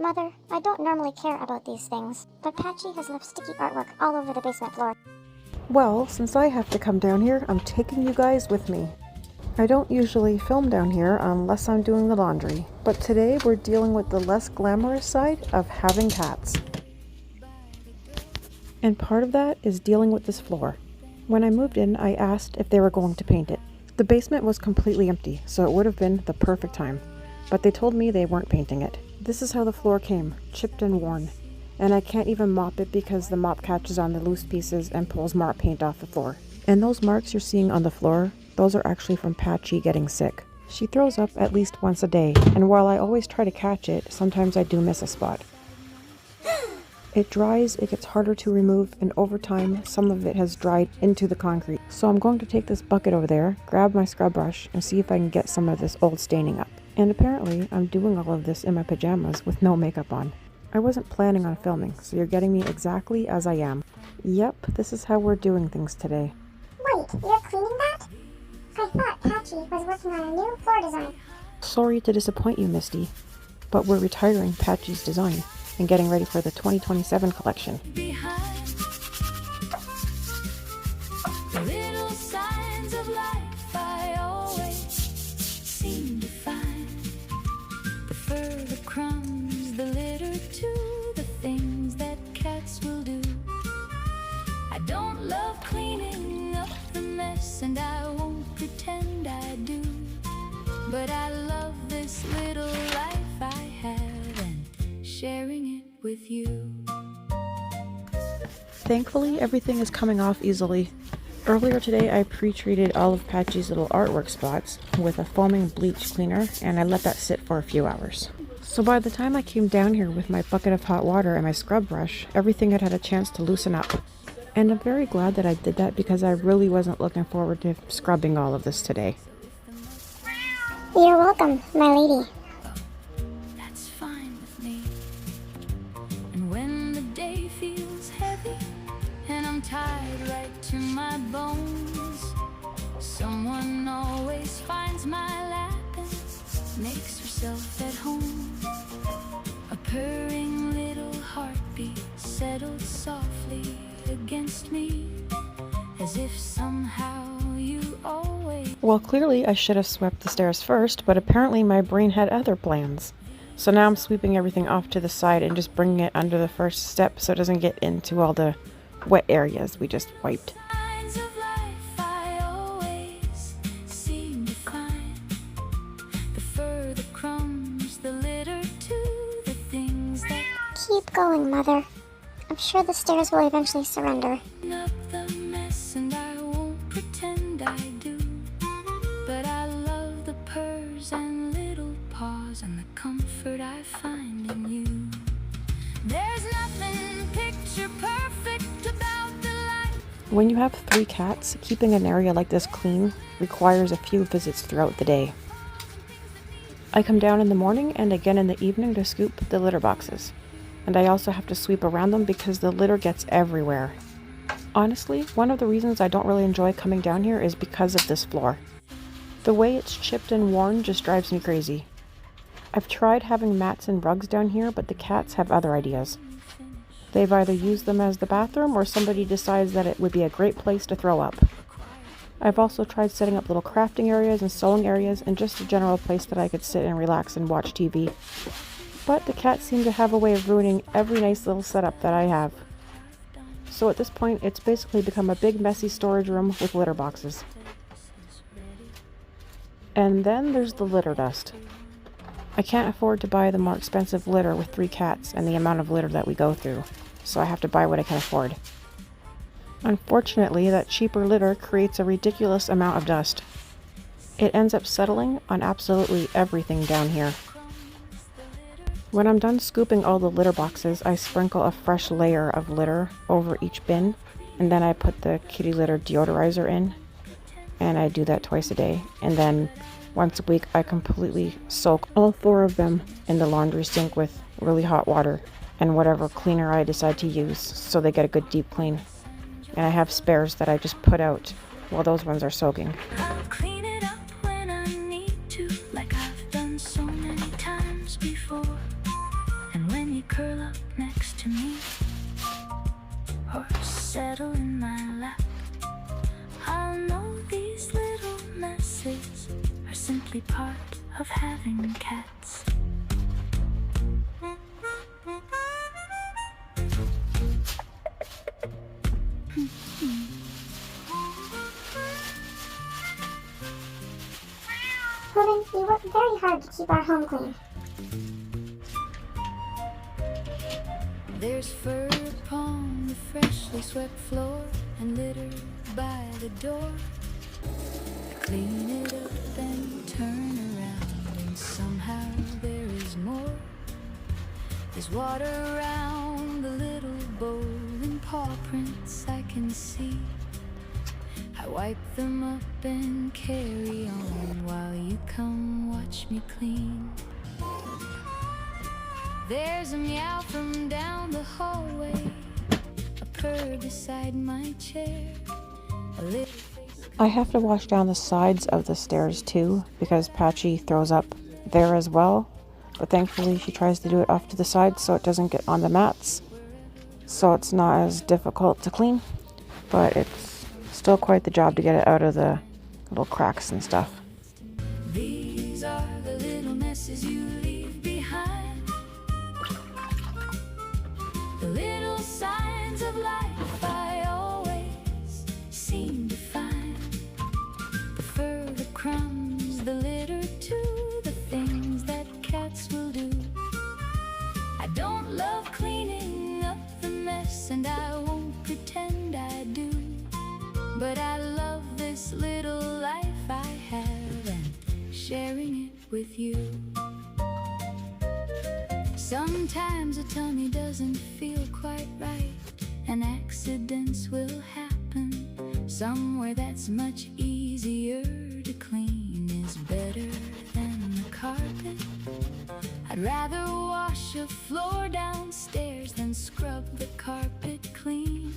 Mother, I don't normally care about these things, but Patchy has left sticky artwork all over the basement floor. Well, since I have to come down here, I'm taking you guys with me. I don't usually film down here unless I'm doing the laundry, but today we're dealing with the less glamorous side of having cats. And part of that is dealing with this floor. When I moved in, I asked if they were going to paint it. The basement was completely empty, so it would have been the perfect time, but they told me they weren't painting it. This is how the floor came, chipped and worn. And I can't even mop it because the mop catches on the loose pieces and pulls mop paint off the floor. And those marks you're seeing on the floor, those are actually from Patchy getting sick. She throws up at least once a day, and while I always try to catch it, sometimes I do miss a spot. It dries, it gets harder to remove, and over time, some of it has dried into the concrete. So I'm going to take this bucket over there, grab my scrub brush, and see if I can get some of this old staining up. And apparently, I'm doing all of this in my pajamas with no makeup on. I wasn't planning on filming, so you're getting me exactly as I am. Yep, this is how we're doing things today. Wait, you're cleaning that? I thought Patchy was working on a new floor design. Sorry to disappoint you, Misty, but we're retiring Patchy's design and getting ready for the 2027 collection. The little signs of life I always seem to find. The fur, the crumbs, the litter too, the things that cats will do. I don't love cleaning up the mess, and I won't pretend I do. But I love this little life I have and sharing it with you. Thankfully, everything is coming off easily. Earlier today, I pre-treated all of Patchy's little artwork spots with a foaming bleach cleaner, and I let that sit for a few hours. So by the time I came down here with my bucket of hot water and my scrub brush, everything had had a chance to loosen up. And I'm very glad that I did that because I really wasn't looking forward to scrubbing all of this today. You're welcome, my lady. That's fine with me. And when the day feels heavy and I'm tied right to my bones, someone always finds my lap and makes herself at home. A purring little heartbeat settles softly against me, as if somehow you always... Well, clearly I should have swept the stairs first, but apparently my brain had other plans. So now I'm sweeping everything off to the side and just bringing it under the first step so it doesn't get into all the wet areas we just wiped. Signs of life I always seem to find. The fur, the crumbs, the litter too, the things that Keep going, Mother. I'm sure the stairs will eventually surrender. clean up the mess, and I won't pretend I do. But I love the purrs and little paws and the comfort I find in you. There's nothing picture perfect about the life. When you have 3 cats, keeping an area like this clean requires a few visits throughout the day. I come down in the morning and again in the evening to scoop the litter boxes. And I also have to sweep around them because the litter gets everywhere. Honestly, one of the reasons I don't really enjoy coming down here is because of this floor. The way it's chipped and worn just drives me crazy. I've tried having mats and rugs down here, but the cats have other ideas. They've either used them as the bathroom or somebody decides that it would be a great place to throw up. I've also tried setting up little crafting areas and sewing areas and just a general place that I could sit and relax and watch TV. But the cats seem to have a way of ruining every nice little setup that I have. So at this point, it's basically become a big messy storage room with litter boxes. And then there's the litter dust. I can't afford to buy the more expensive litter with 3 cats and the amount of litter that we go through, so I have to buy what I can afford. Unfortunately, that cheaper litter creates a ridiculous amount of dust. It ends up settling on absolutely everything down here. When I'm done scooping all the litter boxes, I sprinkle a fresh layer of litter over each bin, and then I put the kitty litter deodorizer in, and I do that twice a day. And then once a week, I completely soak all 4 of them in the laundry sink with really hot water and whatever cleaner I decide to use, so they get a good deep clean. And I have spares that I just put out while those ones are soaking. I'll clean it up when I need to, like I've done so many times before. And when curl up next to me or settle in my lap. I'll know these little messes are simply part of having cats. Colin, you work very hard to keep our home clean. There's fur upon the freshly swept floor and litter by the door. I clean it up and turn around, and somehow there is more. There's water around the little bowl and paw prints I can see. I wipe them up and carry on while you come watch me clean. There's a meow from down the hallway, a purr beside my chair, a little face. I have to wash down the sides of the stairs too because Patchy throws up there as well. But thankfully she tries to do it off to the side so it doesn't get on the mats. So it's not as difficult to clean, but it's still quite the job to get it out of the little cracks and stuff. These are the little messes you leave behind, the little signs of life I always seem to find. The fur, the crumbs, the litter too, the things that cats will do. I don't love cleaning up the mess, and I won't pretend I do. But I love this little life I have and sharing it with you. Sometimes a tummy doesn't feel quite right, and accidents will happen. Somewhere that's much easier to clean is better than the carpet. I'd rather wash a floor downstairs than scrub the carpet clean.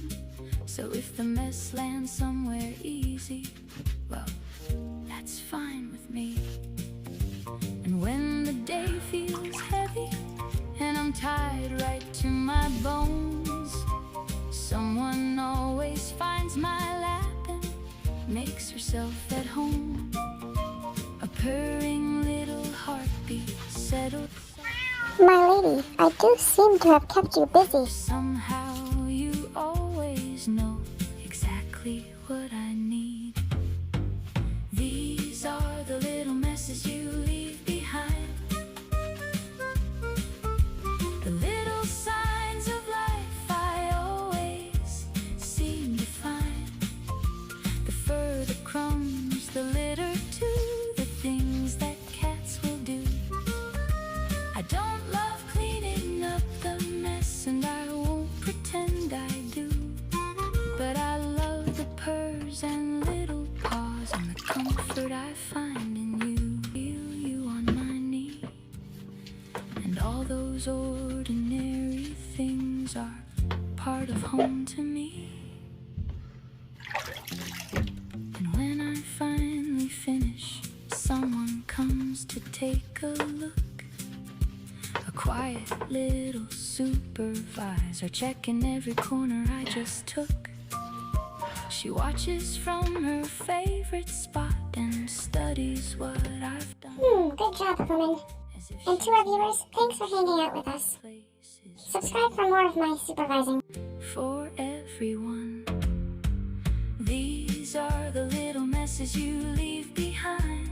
So if the mess lands somewhere easy, well, that's fine with me. And when the day feels heavy and I'm tied right to my bones, someone always finds my lap and makes herself at home. A purring little heartbeat settles. My lady, I do seem to have kept you busy. Somehow you always know exactly what I need. These are the little messes you leave behind, the little signs of life I always seem to find. The fur, the crumbs, the litter too, the things that cats will do. I don't love cleaning up the mess, and I won't pretend I do. But I love the purrs and little paws and the comfort I find in you. Feel you on my knee, and all those ordinary things are part of home to me. And when I finally finish, someone comes to take a look. A quiet little supervisor checking every corner I just took. She watches from her favorite spot and studies what I've done. Good job, Colin. As if And to our viewers, thanks for hanging out with us. places Subscribe for more of my supervising. for everyone. These are the little messes you leave behind,